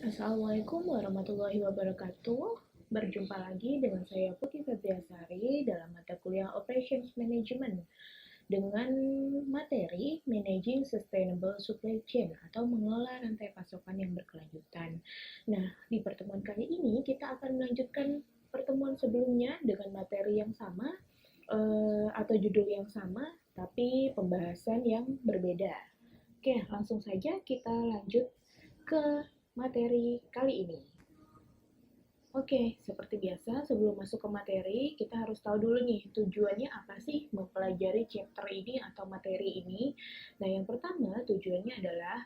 Assalamualaikum warahmatullahi wabarakatuh. Berjumpa lagi dengan saya Putri Febriasari dalam mata kuliah Operations Management dengan materi Managing Sustainable Supply Chain atau mengelola rantai pasokan yang berkelanjutan. Nah, di pertemuan kali ini kita akan melanjutkan pertemuan sebelumnya dengan materi yang sama atau judul yang sama, tapi pembahasan yang berbeda. Oke, langsung saja kita lanjut ke materi kali ini. Oke, seperti biasa sebelum masuk ke materi, kita harus tahu dulu nih tujuannya apa sih mempelajari chapter ini atau materi ini. Nah, yang pertama tujuannya adalah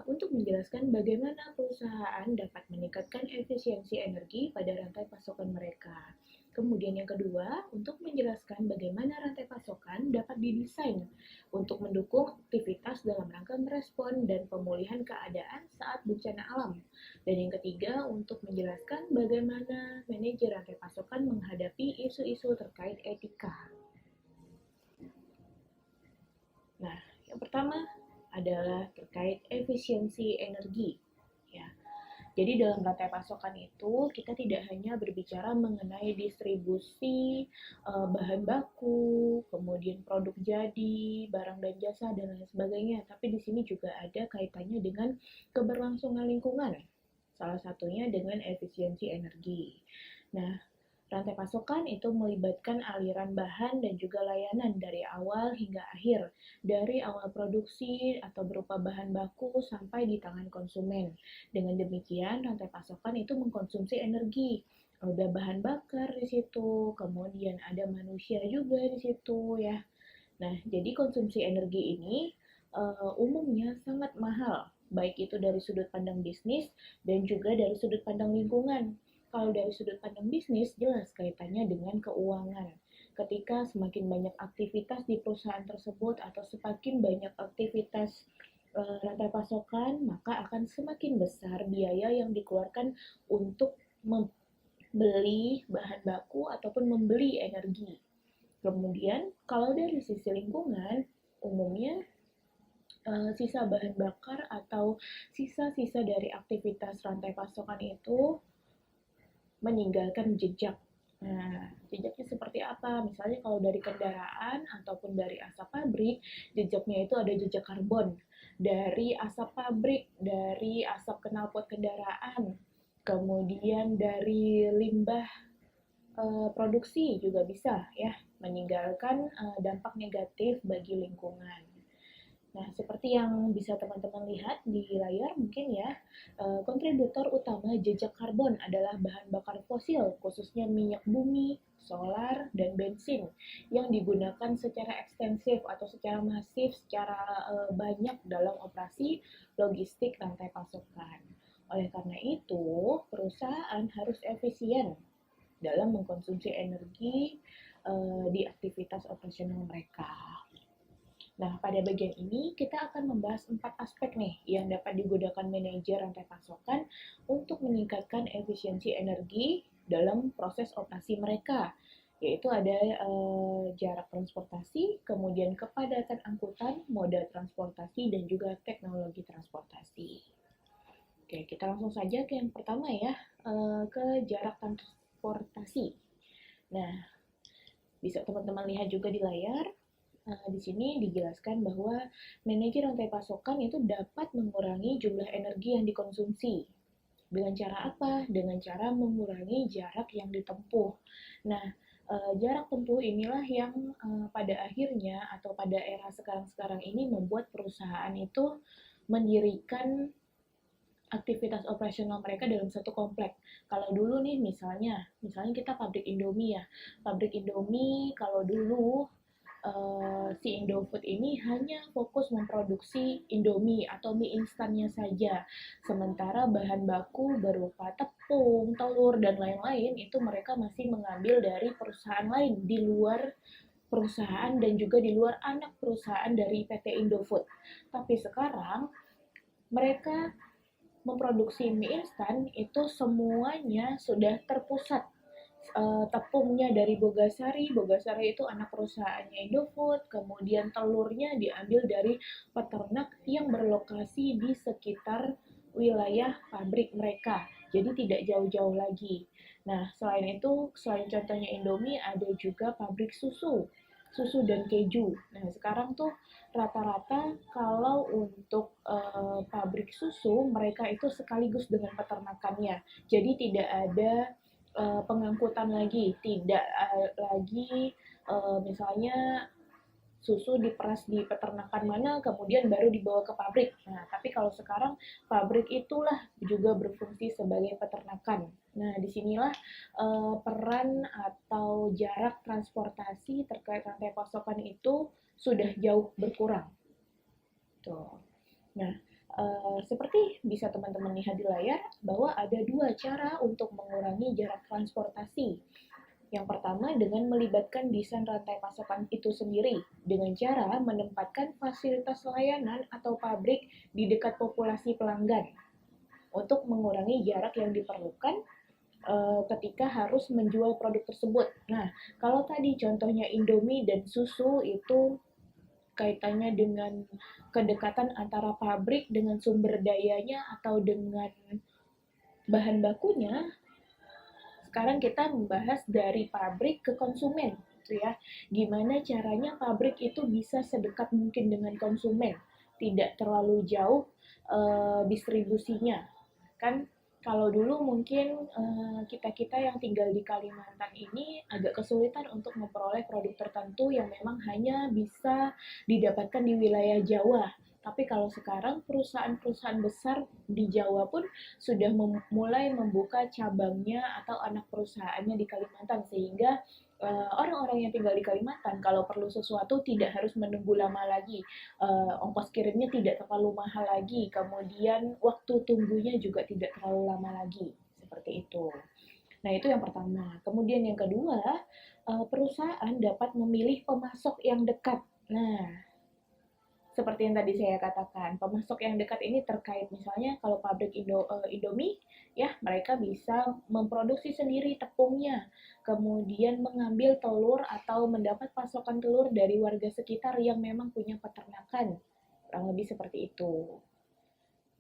untuk menjelaskan bagaimana perusahaan dapat meningkatkan efisiensi energi pada rantai pasokan mereka. Kemudian yang kedua, untuk menjelaskan bagaimana rantai pasokan dapat didesain untuk mendukung aktivitas dalam rangka merespon dan pemulihan keadaan saat bencana alam. Dan yang ketiga, untuk menjelaskan bagaimana manajer rantai pasokan menghadapi isu-isu terkait etika. Nah, yang pertama adalah terkait efisiensi energi. Ya, jadi dalam rantai pasokan itu kita tidak hanya berbicara mengenai distribusi bahan baku, kemudian produk jadi, barang dan jasa dan lain sebagainya, tapi di sini juga ada kaitannya dengan keberlangsungan lingkungan. Salah satunya dengan efisiensi energi. Nah, rantai pasokan itu melibatkan aliran bahan dan juga layanan dari awal hingga akhir, dari awal produksi atau berupa bahan baku sampai di tangan konsumen. Dengan demikian, rantai pasokan itu mengkonsumsi energi. Ada bahan bakar di situ, kemudian ada manusia juga di situ ya. Nah, jadi konsumsi energi ini umumnya sangat mahal, baik itu dari sudut pandang bisnis dan juga dari sudut pandang lingkungan. Kalau dari sudut pandang bisnis, jelas kaitannya dengan keuangan. Ketika semakin banyak aktivitas di perusahaan tersebut atau semakin banyak aktivitas rantai pasokan, maka akan semakin besar biaya yang dikeluarkan untuk membeli bahan baku ataupun membeli energi. Kemudian, kalau dari sisi lingkungan, umumnya sisa bahan bakar atau sisa-sisa dari aktivitas rantai pasokan itu meninggalkan jejak. Nah, jejaknya seperti apa? Misalnya kalau dari kendaraan ataupun dari asap pabrik, jejaknya itu ada jejak karbon. Dari asap pabrik, dari asap knalpot kendaraan, kemudian dari limbah produksi juga bisa ya meninggalkan dampak negatif bagi lingkungan. Nah, seperti yang bisa teman-teman lihat di layar mungkin ya, kontributor utama jejak karbon adalah bahan bakar fosil, khususnya minyak bumi, solar, dan bensin yang digunakan secara ekstensif atau secara masif, secara banyak dalam operasi logistik rantai pasokan. Oleh karena itu, perusahaan harus efisien dalam mengkonsumsi energi di aktivitas operasional mereka. Nah, pada bagian ini kita akan membahas 4 aspek nih yang dapat digunakan manajer rantai pasokan untuk meningkatkan efisiensi energi dalam proses operasi mereka, yaitu ada jarak transportasi, kemudian kepadatan angkutan, moda transportasi, dan juga teknologi transportasi. Oke, kita langsung saja ke yang pertama ya, ke jarak transportasi. Nah, bisa teman-teman lihat juga di layar. Di sini dijelaskan bahwa manajer rantai pasokan itu dapat mengurangi jumlah energi yang dikonsumsi. Dengan cara apa? Dengan cara mengurangi jarak yang ditempuh. Nah, jarak tempuh inilah yang pada akhirnya atau pada era sekarang-sekarang ini membuat perusahaan itu mendirikan aktivitas operasional mereka dalam satu komplek. Kalau dulu nih misalnya kita pabrik Indomie ya. Pabrik Indomie kalau dulu si Indofood ini hanya fokus memproduksi Indomie atau mie instannya saja. Sementara bahan baku berupa tepung, telur, dan lain-lain itu mereka masih mengambil dari perusahaan lain di luar perusahaan dan juga di luar anak perusahaan dari PT Indofood. Tapi sekarang mereka memproduksi mie instan itu semuanya sudah terpusat. Tepungnya dari Bogasari, Bogasari itu anak perusahaannya Indofood, kemudian telurnya diambil dari peternak yang berlokasi di sekitar wilayah pabrik mereka. Jadi tidak jauh-jauh lagi. Nah, selain itu, selain contohnya Indomie, ada juga pabrik susu, susu dan keju. Nah, sekarang tuh rata-rata kalau untuk pabrik susu, mereka itu sekaligus dengan peternakannya. Jadi tidak ada pengangkutan lagi, tidak lagi misalnya susu diperas di peternakan mana, kemudian baru dibawa ke pabrik. Nah, tapi kalau sekarang pabrik itulah juga berfungsi sebagai peternakan. Nah, disinilah peran atau jarak transportasi terkait rantai pasokan itu sudah jauh berkurang. Tuh. Nah, seperti bisa teman-teman lihat di layar, bahwa ada dua cara untuk mengurangi jarak transportasi. Yang pertama dengan melibatkan desain rantai pasokan itu sendiri dengan cara menempatkan fasilitas layanan atau pabrik di dekat populasi pelanggan untuk mengurangi jarak yang diperlukan ketika harus menjual produk tersebut. Nah, kalau tadi contohnya Indomie dan susu itu kaitannya dengan kedekatan antara pabrik dengan sumber dayanya atau dengan bahan bakunya, sekarang kita membahas dari pabrik ke konsumen, gitu ya. Gimana caranya pabrik itu bisa sedekat mungkin dengan konsumen, tidak terlalu jauh distribusinya. Kan kalau dulu mungkin kita-kita yang tinggal di Kalimantan ini agak kesulitan untuk memperoleh produk tertentu yang memang hanya bisa didapatkan di wilayah Jawa. Tapi kalau sekarang perusahaan-perusahaan besar di Jawa pun sudah mulai membuka cabangnya atau anak perusahaannya di Kalimantan, sehingga orang-orang yang tinggal di Kalimantan kalau perlu sesuatu tidak harus menunggu lama lagi, ongkos kirimnya tidak terlalu mahal lagi, kemudian waktu tunggunya juga tidak terlalu lama lagi, seperti itu. Nah, itu yang pertama. Kemudian yang kedua, perusahaan dapat memilih pemasok yang dekat. Nah, seperti yang tadi saya katakan, pemasok yang dekat ini terkait misalnya kalau pabrik Indomie, ya mereka bisa memproduksi sendiri tepungnya, kemudian mengambil telur atau mendapat pasokan telur dari warga sekitar yang memang punya peternakan, kurang lebih seperti itu.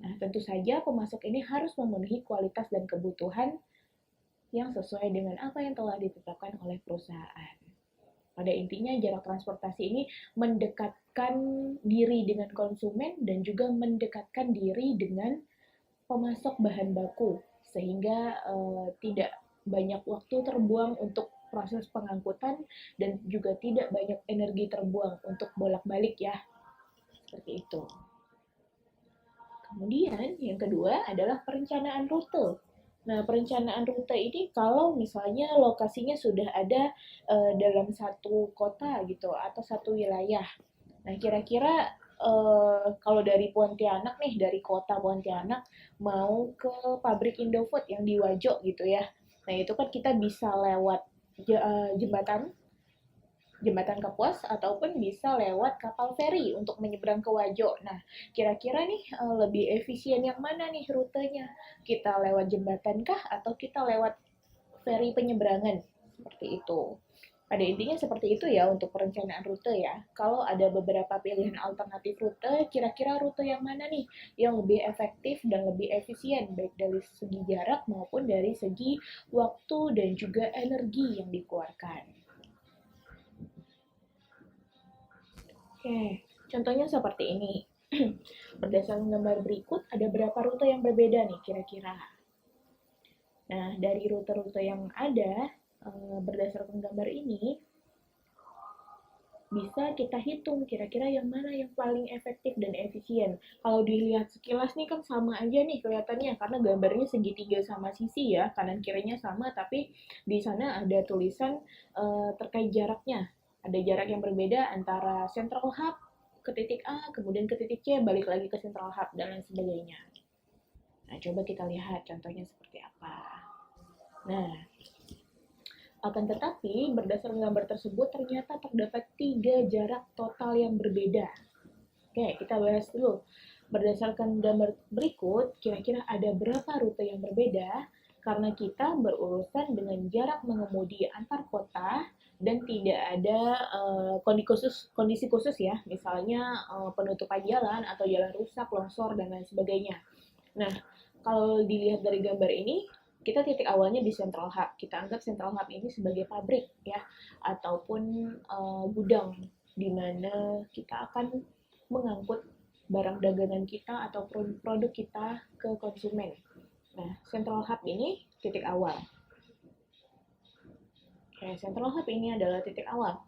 Nah, tentu saja pemasok ini harus memenuhi kualitas dan kebutuhan yang sesuai dengan apa yang telah ditetapkan oleh perusahaan. Pada intinya jarak transportasi ini mendekatkan diri dengan konsumen dan juga mendekatkan diri dengan pemasok bahan baku sehingga tidak banyak waktu terbuang untuk proses pengangkutan dan juga tidak banyak energi terbuang untuk bolak-balik ya. Seperti itu. Kemudian yang kedua adalah perencanaan rute. Nah, perencanaan rute ini kalau misalnya lokasinya sudah ada dalam satu kota gitu atau satu wilayah. Nah, kira-kira kalau dari Pontianak nih, dari kota Pontianak mau ke pabrik Indofood yang di Wajo gitu ya. Nah, itu kan kita bisa lewat jembatan jembatan Kapuas ataupun bisa lewat kapal feri untuk menyeberang ke Wajo. Nah, kira-kira nih lebih efisien yang mana nih rutenya? Kita lewat jembatan kah atau kita lewat feri penyeberangan? Seperti itu. Pada intinya seperti itu ya untuk perencanaan rute ya. Kalau ada beberapa pilihan alternatif rute, kira-kira rute yang mana nih yang lebih efektif dan lebih efisien baik dari segi jarak maupun dari segi waktu dan juga energi yang dikeluarkan. Oke, contohnya seperti ini. Berdasarkan gambar berikut, ada berapa rute yang berbeda nih kira-kira? Nah, dari rute-rute yang ada, berdasarkan gambar ini, bisa kita hitung kira-kira yang mana yang paling efektif dan efisien. Kalau dilihat sekilas nih kan sama aja nih kelihatannya, karena gambarnya segitiga sama sisi ya, kanan kirinya sama, tapi di sana ada tulisan terkait jaraknya. Ada jarak yang berbeda antara central hub ke titik A, kemudian ke titik C, balik lagi ke central hub, dan lain sebagainya. Nah, coba kita lihat contohnya seperti apa. Nah, akan tetapi, berdasarkan gambar tersebut, ternyata terdapat 3 jarak total yang berbeda. Oke, kita bahas dulu. Berdasarkan gambar berikut, kira-kira ada berapa rute yang berbeda? Karena kita berurusan dengan jarak mengemudi antar kota dan tidak ada kondisi khusus ya, misalnya penutupan jalan atau jalan rusak, longsor, dan lain sebagainya. Nah, kalau dilihat dari gambar ini, kita titik awalnya di Central Hub. Kita anggap Central Hub ini sebagai pabrik ya, ataupun gudang di mana kita akan mengangkut barang dagangan kita atau produk kita ke konsumen. Nah, Central Hub ini titik awal. Oke, Central Hub ini adalah titik awal.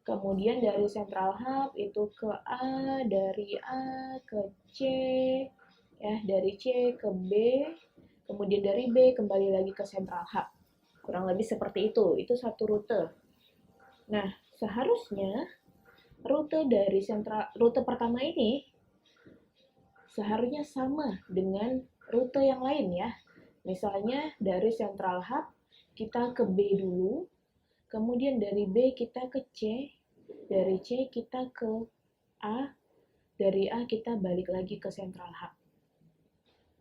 Kemudian dari Central Hub itu ke A, dari A ke C, ya dari C ke B, kemudian dari B kembali lagi ke Central Hub. Kurang lebih seperti itu satu rute. Nah, seharusnya rute pertama ini seharusnya sama dengan rute yang lain ya. Misalnya dari Central Hub kita ke B dulu, kemudian dari B kita ke C, dari C kita ke A, dari A kita balik lagi ke Central Hub.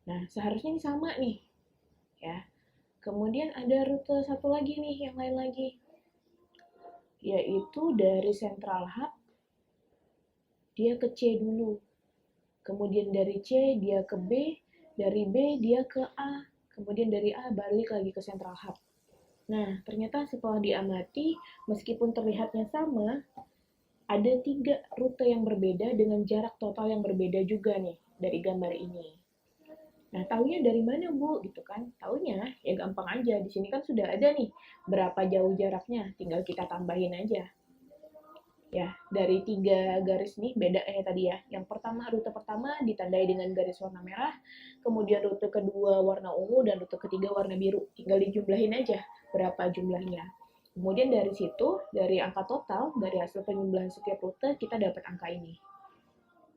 Nah, seharusnya ini sama nih, ya. Kemudian ada rute satu lagi nih, yang lain lagi, yaitu dari Central Hub, dia ke C dulu. Kemudian dari C dia ke B, dari B dia ke A, kemudian dari A balik lagi ke Central Hub. Nah, ternyata setelah diamati, meskipun terlihatnya sama, ada 3 rute yang berbeda dengan jarak total yang berbeda juga nih dari gambar ini. Nah, taunya dari mana, Bu? Gitu kan. Taunya ya gampang aja. Di sini kan sudah ada nih berapa jauh jaraknya, tinggal kita tambahin aja. Ya, dari 3 garis nih beda tadi ya. Yang pertama, rute pertama ditandai dengan garis warna merah, kemudian rute kedua warna ungu, dan rute ketiga warna biru. Tinggal dijumlahin aja berapa jumlahnya. Kemudian dari situ, dari angka total, dari hasil penjumlahan setiap rute, kita dapat angka ini.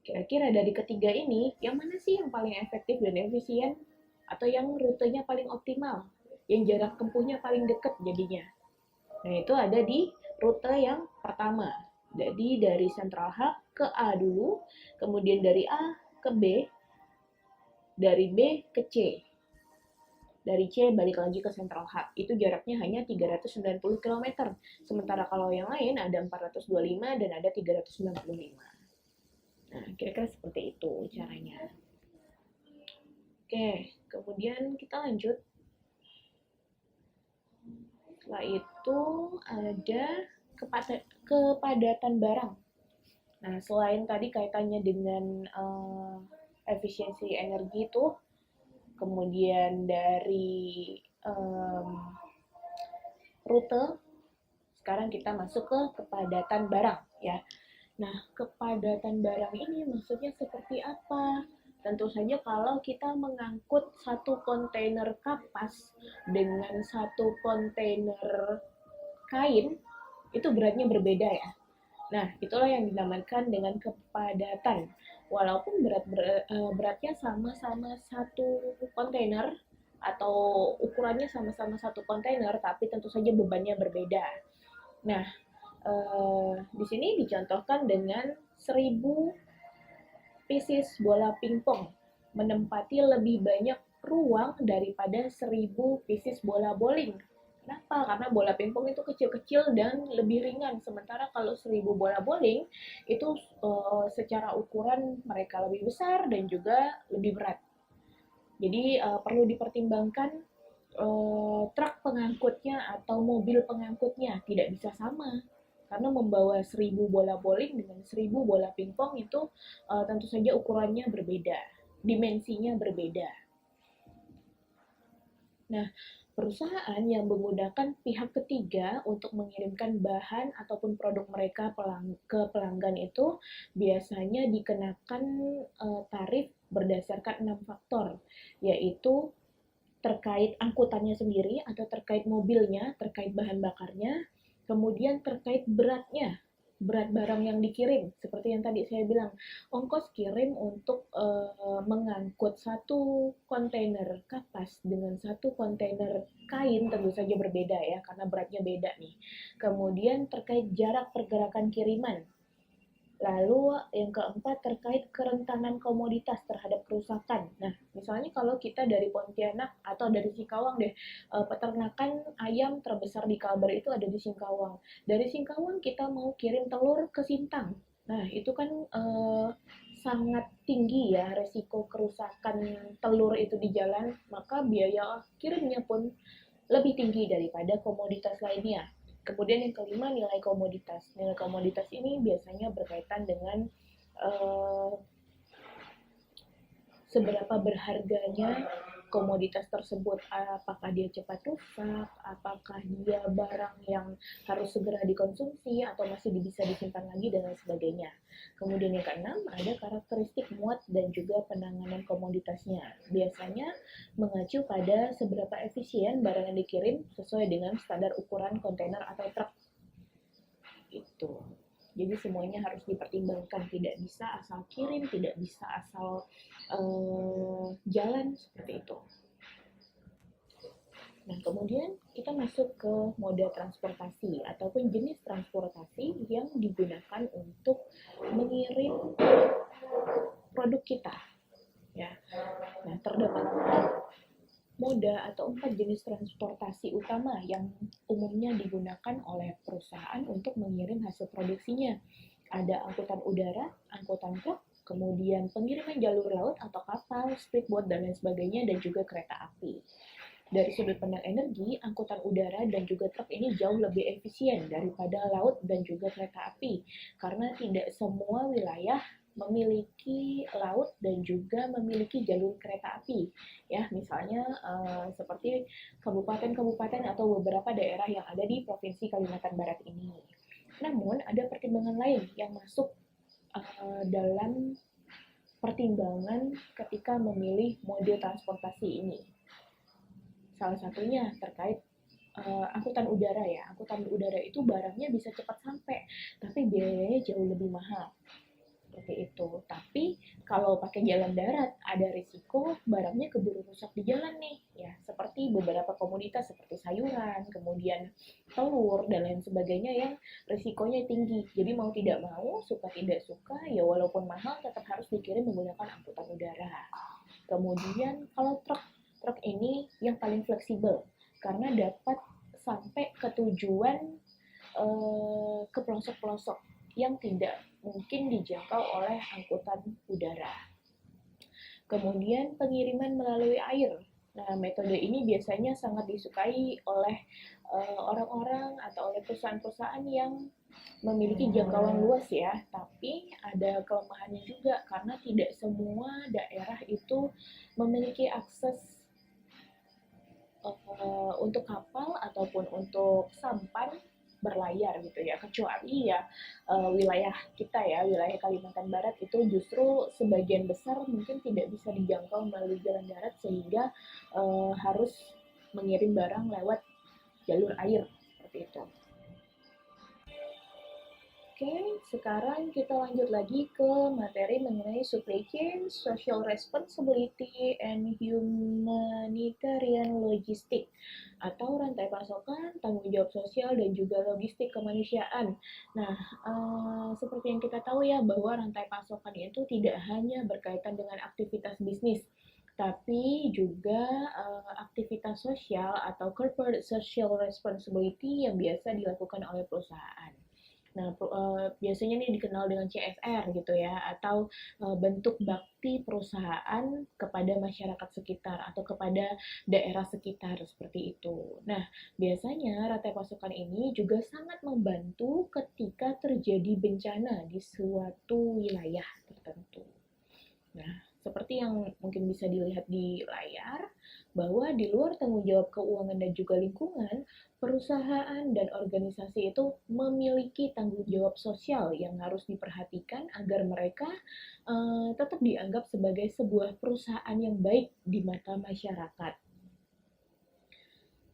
Kira-kira dari ketiga ini, yang mana sih yang paling efektif dan efisien? Atau yang rutenya paling optimal? Yang jarak tempuhnya paling dekat jadinya? Nah, itu ada di rute yang pertama. Jadi dari Central Hub ke A dulu, kemudian dari A ke B, dari B ke C. Dari C balik lagi ke Central Hub. Itu jaraknya hanya 390 km. Sementara kalau yang lain ada 425 dan ada 395. Nah, kira-kira seperti itu caranya. Oke, kemudian kita lanjut. Setelah itu ada kepadatan barang. Nah, selain tadi kaitannya dengan efisiensi energi itu, kemudian dari rute, sekarang kita masuk ke kepadatan barang ya. Nah, kepadatan barang ini maksudnya seperti apa? Tentu saja kalau kita mengangkut satu kontainer kapas dengan satu kontainer kain, itu beratnya berbeda ya. Nah, itulah yang dinamakan dengan kepadatan. Walaupun beratnya sama-sama satu kontainer atau ukurannya sama-sama satu kontainer, tapi tentu saja bebannya berbeda. Nah, di sini dicontohkan dengan 1000 pieces bola pingpong menempati lebih banyak ruang daripada 1000 pieces bola bowling. Kenapa? Karena bola pingpong itu kecil-kecil dan lebih ringan. Sementara kalau 1000 bola bowling itu secara ukuran mereka lebih besar dan juga lebih berat. Jadi perlu dipertimbangkan truk pengangkutnya atau mobil pengangkutnya tidak bisa sama. Karena membawa 1000 bola bowling dengan 1000 bola pingpong itu tentu saja ukurannya berbeda, dimensinya berbeda. Nah, perusahaan yang menggunakan pihak ketiga untuk mengirimkan bahan ataupun produk mereka ke pelanggan itu biasanya dikenakan tarif berdasarkan 6 faktor, yaitu terkait angkutannya sendiri atau terkait mobilnya, terkait bahan bakarnya, kemudian terkait beratnya, berat barang yang dikirim. Seperti yang tadi saya bilang, ongkos kirim untuk mengangkut satu kontainer kapas dengan satu kontainer kain tentu saja berbeda ya, karena beratnya beda nih. Kemudian terkait jarak pergerakan kiriman. Lalu yang keempat terkait kerentanan komoditas terhadap kerusakan. Nah, misalnya kalau kita dari Pontianak atau dari Singkawang deh, peternakan ayam terbesar di Kalbar itu ada di Singkawang. Dari Singkawang kita mau kirim telur ke Sintang. Nah, itu kan sangat tinggi ya resiko kerusakan telur itu di jalan, maka biaya kirimnya pun lebih tinggi daripada komoditas lainnya. Kemudian yang kelima, nilai komoditas. Nilai komoditas ini biasanya berkaitan dengan uh, seberapa berharganya komoditas tersebut, apakah dia cepat rusak, apakah dia barang yang harus segera dikonsumsi atau masih bisa disimpan lagi dan lain sebagainya. Kemudian yang keenam, ada karakteristik muat dan juga penanganan komoditasnya. Biasanya mengacu pada seberapa efisien barang yang dikirim sesuai dengan standar ukuran kontainer atau truk. Itu. Jadi semuanya harus dipertimbangkan, tidak bisa asal kirim, tidak bisa asal jalan seperti itu. Nah, kemudian kita masuk ke moda transportasi ataupun jenis transportasi yang digunakan untuk mengirim produk kita. Ya. Nah, terdapat moda atau 4 jenis transportasi utama yang umumnya digunakan oleh perusahaan untuk mengirim hasil produksinya. Ada angkutan udara, angkutan truk, kemudian pengiriman jalur laut atau kapal, speedboat, dan lain sebagainya, dan juga kereta api. Dari sudut pandang energi, angkutan udara dan juga truk ini jauh lebih efisien daripada laut dan juga kereta api, karena tidak semua wilayah memiliki laut dan juga memiliki jalur kereta api. Ya, misalnya seperti kabupaten-kabupaten atau beberapa daerah yang ada di Provinsi Kalimantan Barat ini. Namun, ada pertimbangan lain yang masuk dalam pertimbangan ketika memilih mode transportasi ini. Salah satunya terkait angkutan udara ya. Angkutan udara itu barangnya bisa cepat sampai, tapi biayanya jauh lebih mahal. Seperti itu. Tapi kalau pakai jalan darat ada risiko barangnya keburu rusak di jalan nih. Ya, seperti beberapa komoditas seperti sayuran, kemudian telur dan lain sebagainya yang risikonya tinggi. Jadi mau tidak mau, suka tidak suka, ya walaupun mahal tetap harus dikirim menggunakan angkutan udara. Kemudian kalau truk ini yang paling fleksibel karena dapat sampai ke tujuan ke pelosok-pelosok yang tidak mungkin dijangkau oleh angkutan udara. Kemudian pengiriman melalui air. Nah, metode ini biasanya sangat disukai oleh orang-orang atau oleh perusahaan-perusahaan yang memiliki jangkauan luas ya, tapi ada kelemahannya juga karena tidak semua daerah itu memiliki akses untuk kapal ataupun untuk sampan berlayar gitu ya, kecuali ya wilayah kita ya, wilayah Kalimantan Barat itu justru sebagian besar mungkin tidak bisa dijangkau melalui jalan darat sehingga harus mengirim barang lewat jalur air seperti itu. Oke, sekarang kita lanjut lagi ke materi mengenai supply chain, social responsibility, and humanitarian logistic atau rantai pasokan, tanggung jawab sosial, dan juga logistik kemanusiaan. Nah, seperti yang kita tahu ya bahwa rantai pasokan itu tidak hanya berkaitan dengan aktivitas bisnis, tapi juga aktivitas sosial atau corporate social responsibility yang biasa dilakukan oleh perusahaan. Nah, biasanya ini dikenal dengan CSR gitu ya, atau bentuk bakti perusahaan kepada masyarakat sekitar atau kepada daerah sekitar seperti itu. Nah, biasanya rantai pasokan ini juga sangat membantu ketika terjadi bencana di suatu wilayah tertentu. Nah, seperti yang mungkin bisa dilihat di layar, bahwa di luar tanggung jawab keuangan dan juga lingkungan, perusahaan dan organisasi itu memiliki tanggung jawab sosial yang harus diperhatikan agar mereka tetap dianggap sebagai sebuah perusahaan yang baik di mata masyarakat.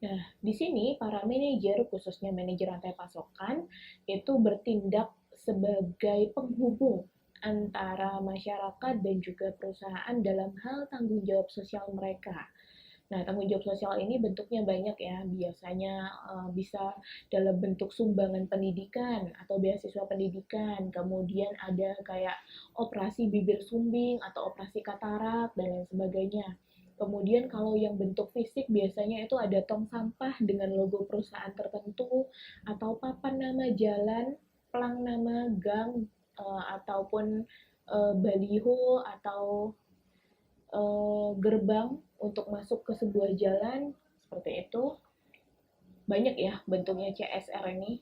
Nah, di sini para manajer, khususnya manajer rantai pasokan, itu bertindak sebagai penghubung antara masyarakat dan juga perusahaan dalam hal tanggung jawab sosial mereka. Nah, tanggung jawab sosial ini bentuknya banyak ya, biasanya bisa dalam bentuk sumbangan pendidikan atau beasiswa pendidikan, kemudian ada kayak operasi bibir sumbing atau operasi katarak dan lain sebagainya. Kemudian kalau yang bentuk fisik biasanya itu ada tong sampah dengan logo perusahaan tertentu atau papan nama jalan, pelang nama gang ataupun baliho atau gerbang untuk masuk ke sebuah jalan seperti itu. Banyak ya bentuknya CSR ini.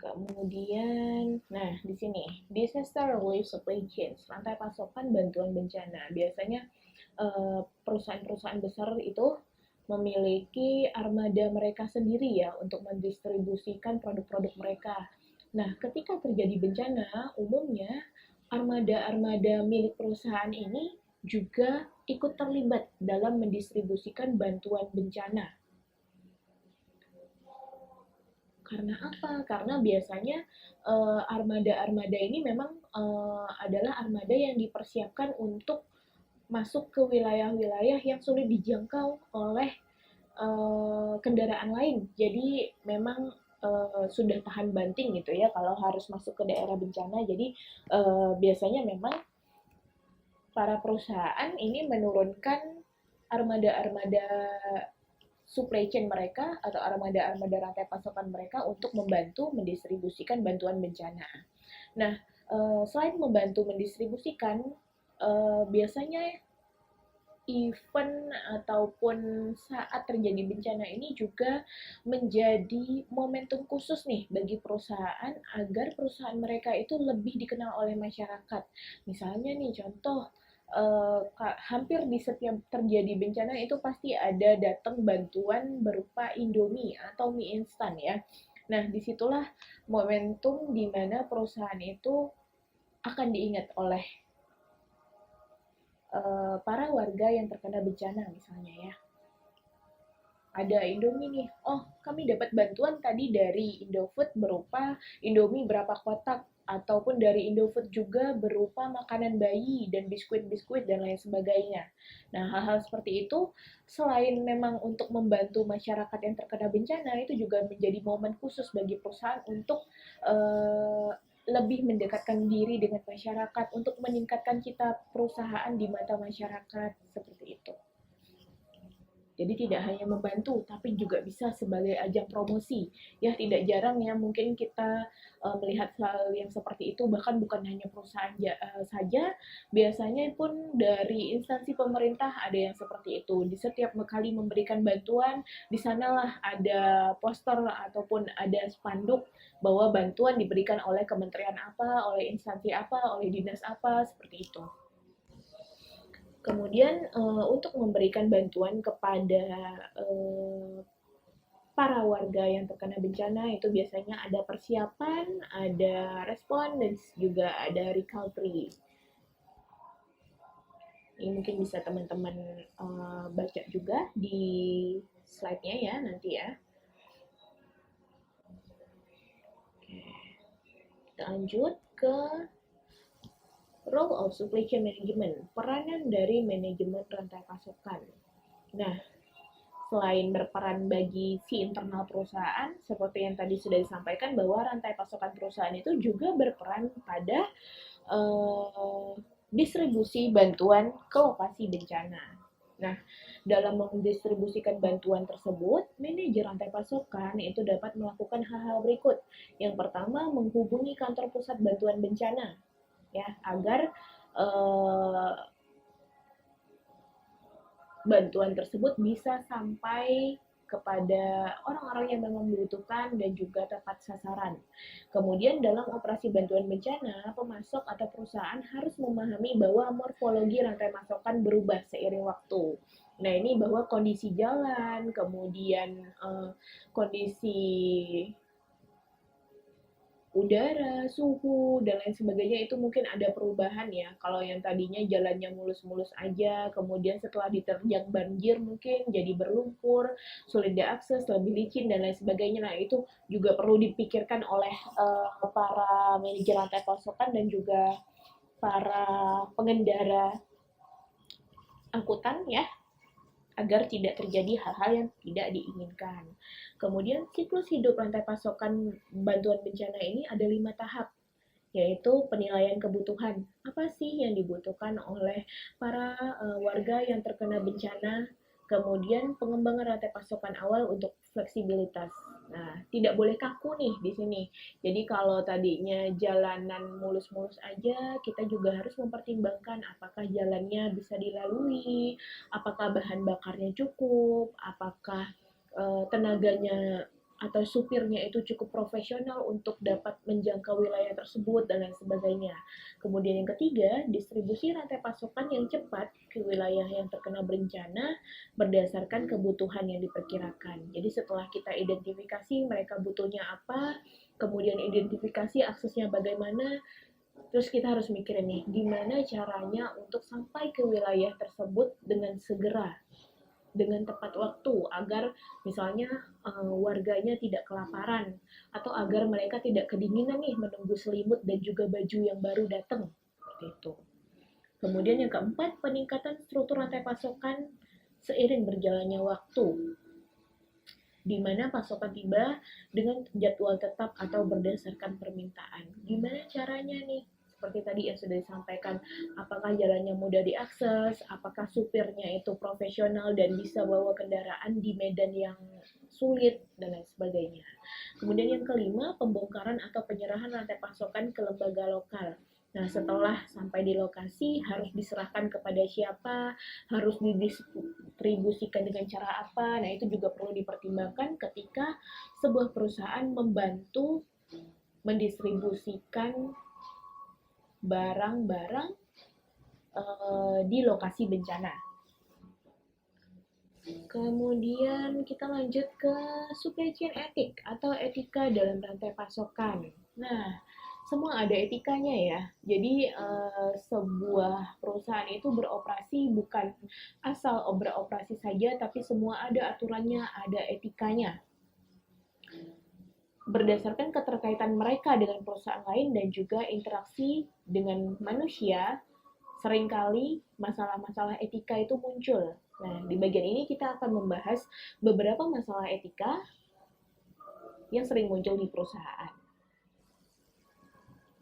Kemudian, nah di sini disaster relief supply chains, rantai pasokan bantuan bencana. Biasanya perusahaan-perusahaan besar itu memiliki armada mereka sendiri ya untuk mendistribusikan produk-produk mereka. Nah, ketika terjadi bencana, umumnya armada-armada milik perusahaan ini juga ikut terlibat dalam mendistribusikan bantuan bencana. Karena apa? Karena biasanya armada-armada ini memang adalah armada yang dipersiapkan untuk masuk ke wilayah-wilayah yang sulit dijangkau oleh kendaraan lain. Jadi memang sudah tahan banting gitu ya kalau harus masuk ke daerah bencana. Jadi biasanya memang para perusahaan ini menurunkan armada-armada supply chain mereka atau armada-armada rantai pasokan mereka untuk membantu mendistribusikan bantuan bencana. Nah, selain membantu mendistribusikan, biasanya event ataupun saat terjadi bencana ini juga menjadi momentum khusus nih bagi perusahaan agar perusahaan mereka itu lebih dikenal oleh masyarakat. Misalnya nih contoh, hampir di setiap terjadi bencana itu pasti ada datang bantuan berupa Indomie atau mie instan ya. Nah, disitulah momentum di mana perusahaan itu akan diingat oleh para warga yang terkena bencana misalnya ya. Ada Indomie nih, oh kami dapat bantuan tadi dari Indofood berupa Indomie berapa kotak, ataupun dari Indofood juga berupa makanan bayi dan biskuit-biskuit dan lain sebagainya. Nah, hal-hal seperti itu selain memang untuk membantu masyarakat yang terkena bencana, itu juga menjadi momen khusus bagi perusahaan untuk lebih mendekatkan diri dengan masyarakat, untuk meningkatkan citra perusahaan di mata masyarakat, seperti itu. Jadi tidak hanya membantu, tapi juga bisa sebagai ajang promosi. Ya, tidak jarang ya mungkin kita melihat hal yang seperti itu, bahkan bukan hanya perusahaan saja, biasanya pun dari instansi pemerintah ada yang seperti itu. Di setiap kali memberikan bantuan, di sanalah ada poster ataupun ada spanduk bahwa bantuan diberikan oleh kementerian apa, oleh instansi apa, oleh dinas apa, seperti itu. Kemudian untuk memberikan bantuan kepada para warga yang terkena bencana itu biasanya ada persiapan, ada respon, dan juga ada recovery. Ini mungkin bisa teman-teman baca juga di slide-nya ya nanti ya. Oke. Kita lanjut ke role of supply chain management, peranan dari manajemen rantai pasokan. Nah, selain berperan bagi si internal perusahaan, seperti yang tadi sudah disampaikan bahwa rantai pasokan perusahaan itu juga berperan pada distribusi bantuan ke lokasi bencana. Nah, dalam mendistribusikan bantuan tersebut, manajer rantai pasokan itu dapat melakukan hal-hal berikut. Yang pertama, menghubungi kantor pusat bantuan bencana, ya, agar bantuan tersebut bisa sampai kepada orang-orang yang memang membutuhkan dan juga tepat sasaran. Kemudian dalam operasi bantuan bencana, pemasok atau perusahaan harus memahami bahwa morfologi rantai pasokan berubah seiring waktu. Nah, ini bahwa kondisi jalan, kemudian kondisi udara, suhu, dan lain sebagainya itu mungkin ada perubahan ya. Kalau yang tadinya jalannya mulus-mulus aja, kemudian setelah diterjang banjir mungkin jadi berlumpur, sulit diakses, lebih licin, dan lain sebagainya. Nah, itu juga perlu dipikirkan oleh para manajer rantai pasokan dan juga para pengendara angkutan ya, agar tidak terjadi hal-hal yang tidak diinginkan. Kemudian siklus hidup rantai pasokan bantuan bencana ini ada 5 tahap, yaitu penilaian kebutuhan. Apa sih yang dibutuhkan oleh para warga yang terkena bencana? Kemudian pengembangan rantai pasokan awal untuk fleksibilitas. Nah, tidak boleh kaku nih di sini. Jadi kalau tadinya jalanan mulus-mulus aja, kita juga harus mempertimbangkan apakah jalannya bisa dilalui, apakah bahan bakarnya cukup, apakah tenaganya atau supirnya itu cukup profesional untuk dapat menjangkau wilayah tersebut dan lain sebagainya. Kemudian yang ketiga, distribusi rantai pasokan yang cepat ke wilayah yang terkena bencana berdasarkan kebutuhan yang diperkirakan. Jadi setelah kita identifikasi mereka butuhnya apa, kemudian identifikasi aksesnya bagaimana, terus kita harus mikirin nih, gimana caranya untuk sampai ke wilayah tersebut dengan segera, dengan tepat waktu, agar misalnya warganya tidak kelaparan, atau agar mereka tidak kedinginan nih menunggu selimut dan juga baju yang baru datang. Seperti itu. Kemudian yang keempat, peningkatan struktur rantai pasokan seiring berjalannya waktu, di mana pasokan tiba dengan jadwal tetap atau berdasarkan permintaan. Gimana caranya nih? Seperti tadi yang sudah disampaikan, apakah jalannya mudah diakses, apakah supirnya itu profesional dan bisa bawa kendaraan di medan yang sulit, dan lain sebagainya. Kemudian yang kelima, pembongkaran atau penyerahan rantai pasokan ke lembaga lokal. Nah, setelah sampai di lokasi, harus diserahkan kepada siapa, harus didistribusikan dengan cara apa. Nah, itu juga perlu dipertimbangkan ketika sebuah perusahaan membantu mendistribusikan barang-barang di lokasi bencana. Kemudian kita lanjut ke supply chain etik atau etika dalam rantai pasokan. Nah, semua ada etikanya ya. Jadi sebuah perusahaan itu beroperasi bukan asal beroperasi saja, tapi semua ada aturannya, ada etikanya. Berdasarkan keterkaitan mereka dengan perusahaan lain dan juga interaksi dengan manusia, seringkali masalah-masalah etika itu muncul. Nah, di bagian ini kita akan membahas beberapa masalah etika yang sering muncul di perusahaan.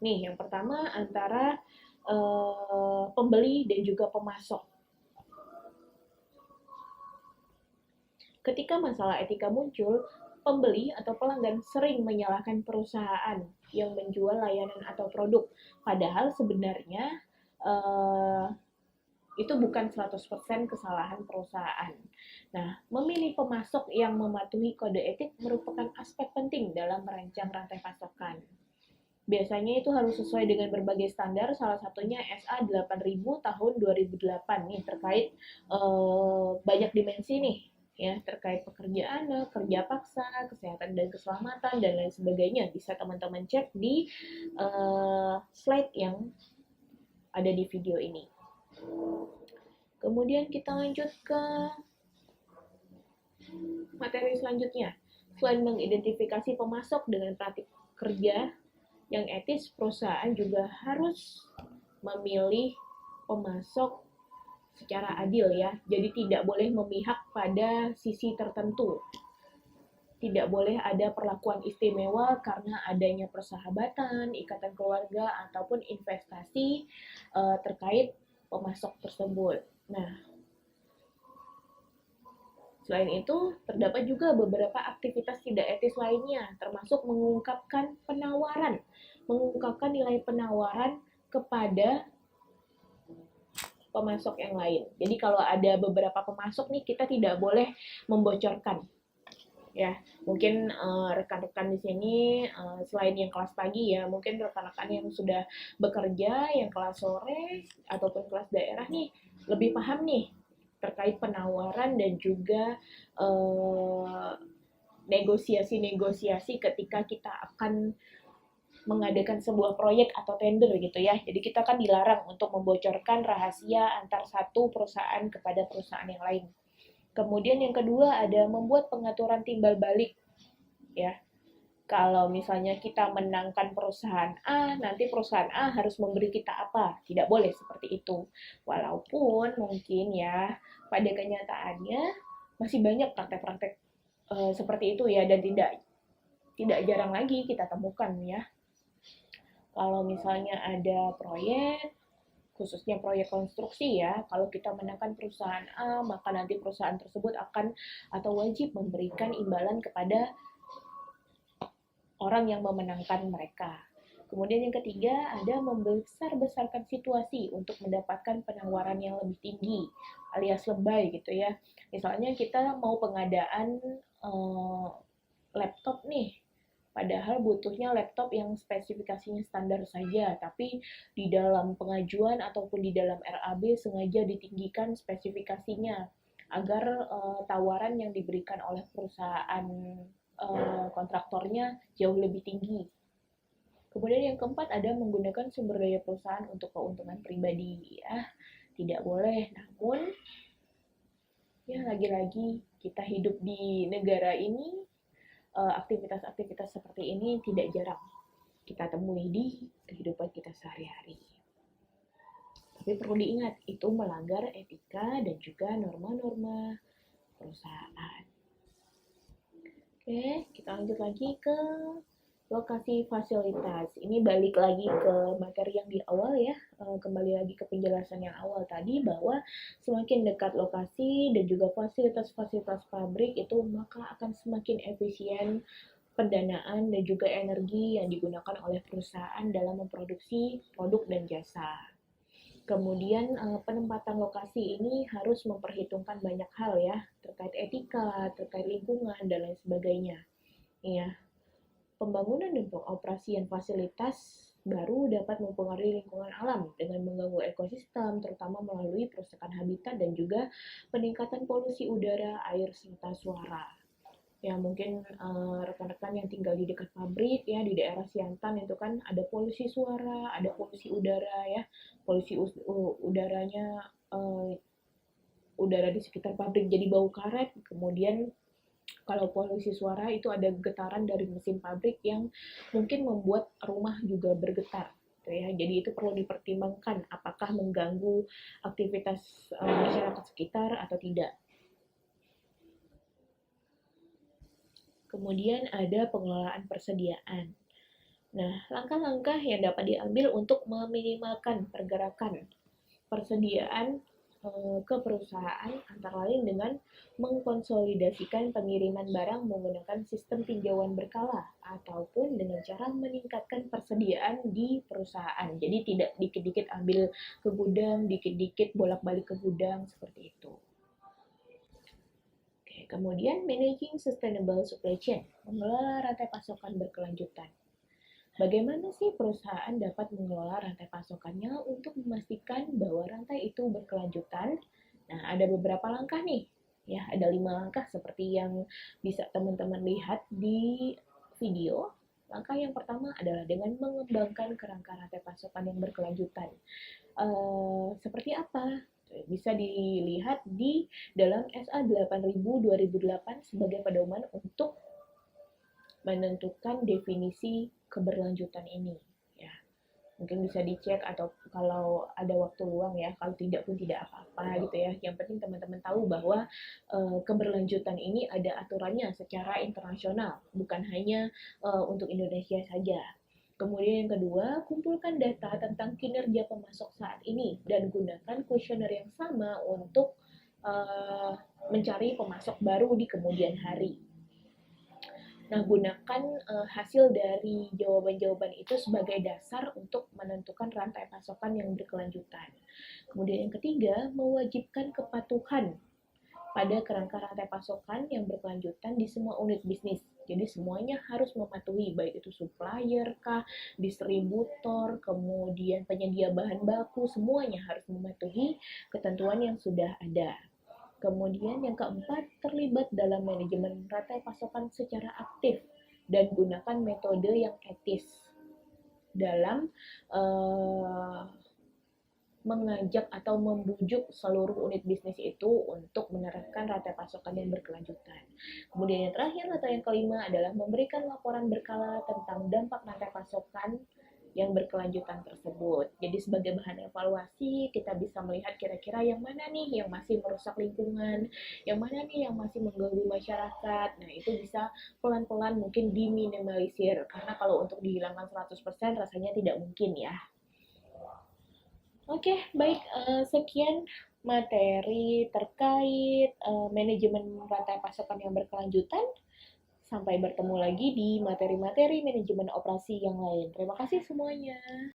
Nih, yang pertama antara pembeli dan juga pemasok. Ketika masalah etika muncul, pembeli atau pelanggan sering menyalahkan perusahaan yang menjual layanan atau produk. Padahal sebenarnya itu bukan 100% kesalahan perusahaan. Nah, memilih pemasok yang mematuhi kode etik merupakan aspek penting dalam merancang rantai pasokan. Biasanya itu harus sesuai dengan berbagai standar, salah satunya SA 8000 tahun 2008 nih, terkait banyak dimensi nih, ya, terkait pekerjaan, kerja paksa, kesehatan dan keselamatan, dan lain sebagainya. Bisa teman-teman cek di slide yang ada di video ini. Kemudian kita lanjut ke materi selanjutnya. Selain mengidentifikasi pemasok dengan praktik kerja yang etis, perusahaan juga harus memilih pemasok secara adil ya. Jadi tidak boleh memihak pada sisi tertentu. Tidak boleh ada perlakuan istimewa karena adanya persahabatan, ikatan keluarga, ataupun investasi terkait pemasok tersebut. Nah, selain itu, terdapat juga beberapa aktivitas tidak etis lainnya, termasuk mengungkapkan nilai penawaran kepada pemasok yang lain. Jadi kalau ada beberapa pemasok nih, kita tidak boleh membocorkan. Ya, mungkin rekan-rekan di sini selain yang kelas pagi ya, mungkin rekan-rekan yang sudah bekerja, yang kelas sore ataupun kelas daerah nih lebih paham nih terkait penawaran dan juga negosiasi-negosiasi ketika kita akan mengadakan sebuah proyek atau tender gitu ya. Jadi kita kan dilarang untuk membocorkan rahasia antar satu perusahaan kepada perusahaan yang lain. Kemudian yang kedua ada membuat pengaturan timbal balik ya. Kalau misalnya kita menangkan perusahaan A, nanti perusahaan A harus memberi kita apa? Tidak boleh seperti itu. Walaupun mungkin ya pada kenyataannya masih banyak praktek-praktek seperti itu ya, dan tidak jarang lagi kita temukan ya. Kalau misalnya ada proyek, khususnya proyek konstruksi ya, kalau kita menangkan perusahaan A, maka nanti perusahaan tersebut akan atau wajib memberikan imbalan kepada orang yang memenangkan mereka. Kemudian yang ketiga ada membesar-besarkan situasi untuk mendapatkan penawaran yang lebih tinggi alias lebay gitu ya. Misalnya kita mau pengadaan laptop nih, padahal butuhnya laptop yang spesifikasinya standar saja, tapi di dalam pengajuan ataupun di dalam RAB sengaja ditinggikan spesifikasinya agar tawaran yang diberikan oleh perusahaan kontraktornya jauh lebih tinggi. Kemudian yang keempat ada menggunakan sumber daya perusahaan untuk keuntungan pribadi. Ya, tidak boleh. Namun, ya lagi-lagi kita hidup di negara ini, aktivitas-aktivitas seperti ini tidak jarang kita temui di kehidupan kita sehari-hari. Tapi perlu diingat, itu melanggar etika dan juga norma-norma perusahaan. Oke, kita lanjut lagi ke lokasi fasilitas. Ini balik lagi ke materi yang di awal ya, kembali lagi ke penjelasan yang awal tadi bahwa semakin dekat lokasi dan juga fasilitas-fasilitas pabrik itu maka akan semakin efisien pendanaan dan juga energi yang digunakan oleh perusahaan dalam memproduksi produk dan jasa. Kemudian penempatan lokasi ini harus memperhitungkan banyak hal ya, terkait etika, terkait lingkungan, dan lain sebagainya. Iya. Pembangunan dan pengoperasian fasilitas baru dapat mempengaruhi lingkungan alam dengan mengganggu ekosistem, terutama melalui perusakan habitat dan juga peningkatan polusi udara, air, serta suara. Ya mungkin rekan-rekan yang tinggal di dekat pabrik ya di daerah Siantan itu kan ada polusi suara, ada polusi udara ya, polusi udaranya udara di sekitar pabrik jadi bau karet, kemudian kalau polusi suara itu ada getaran dari mesin pabrik yang mungkin membuat rumah juga bergetar. Ya, jadi itu perlu dipertimbangkan apakah mengganggu aktivitas masyarakat sekitar atau tidak. Kemudian ada pengelolaan persediaan. Nah, langkah-langkah yang dapat diambil untuk meminimalkan pergerakan persediaan ke perusahaan antara lain dengan mengkonsolidasikan pengiriman barang menggunakan sistem tinjauan berkala ataupun dengan cara meningkatkan persediaan di perusahaan. Jadi tidak dikit-dikit ambil ke gudang, dikit-dikit bolak-balik ke gudang seperti itu. Oke, kemudian managing sustainable supply chain, mengelola rantai pasokan berkelanjutan. Bagaimana sih perusahaan dapat mengelola rantai pasokannya untuk memastikan bahwa rantai itu berkelanjutan? Nah, ada beberapa langkah nih. Ya, ada 5 langkah seperti yang bisa teman-teman lihat di video. Langkah yang pertama adalah dengan mengembangkan kerangka rantai pasokan yang berkelanjutan. Seperti apa? Bisa dilihat di dalam SA 8000 2008 sebagai pedoman untuk menentukan definisi keberlanjutan ini ya. Mungkin bisa dicek atau kalau ada waktu luang ya, kalau tidak pun tidak apa-apa gitu ya. Yang penting teman-teman tahu bahwa keberlanjutan ini ada aturannya secara internasional, bukan hanya untuk Indonesia saja. Kemudian yang kedua, kumpulkan data tentang kinerja pemasok saat ini dan gunakan kuesioner yang sama untuk mencari pemasok baru di kemudian hari. Nah, gunakan hasil dari jawaban-jawaban itu sebagai dasar untuk menentukan rantai pasokan yang berkelanjutan. Kemudian yang ketiga, mewajibkan kepatuhan pada kerangka rantai pasokan yang berkelanjutan di semua unit bisnis. Jadi semuanya harus mematuhi, baik itu supplier kah, distributor, kemudian penyedia bahan baku, semuanya harus mematuhi ketentuan yang sudah ada. Kemudian yang keempat, terlibat dalam manajemen rantai pasokan secara aktif dan gunakan metode yang etis dalam mengajak atau membujuk seluruh unit bisnis itu untuk menerapkan rantai pasokan yang berkelanjutan. Kemudian yang terakhir atau yang kelima adalah memberikan laporan berkala tentang dampak rantai pasokan yang berkelanjutan tersebut. Jadi sebagai bahan evaluasi, kita bisa melihat kira-kira yang mana nih yang masih merusak lingkungan, yang mana nih yang masih mengganggu masyarakat. Nah, itu bisa pelan-pelan mungkin diminimalisir, karena kalau untuk dihilangkan 100% rasanya tidak mungkin ya. Oke, baik. Sekian materi terkait manajemen rantai pasokan yang berkelanjutan. Sampai bertemu lagi di materi-materi manajemen operasi yang lain. Terima kasih semuanya.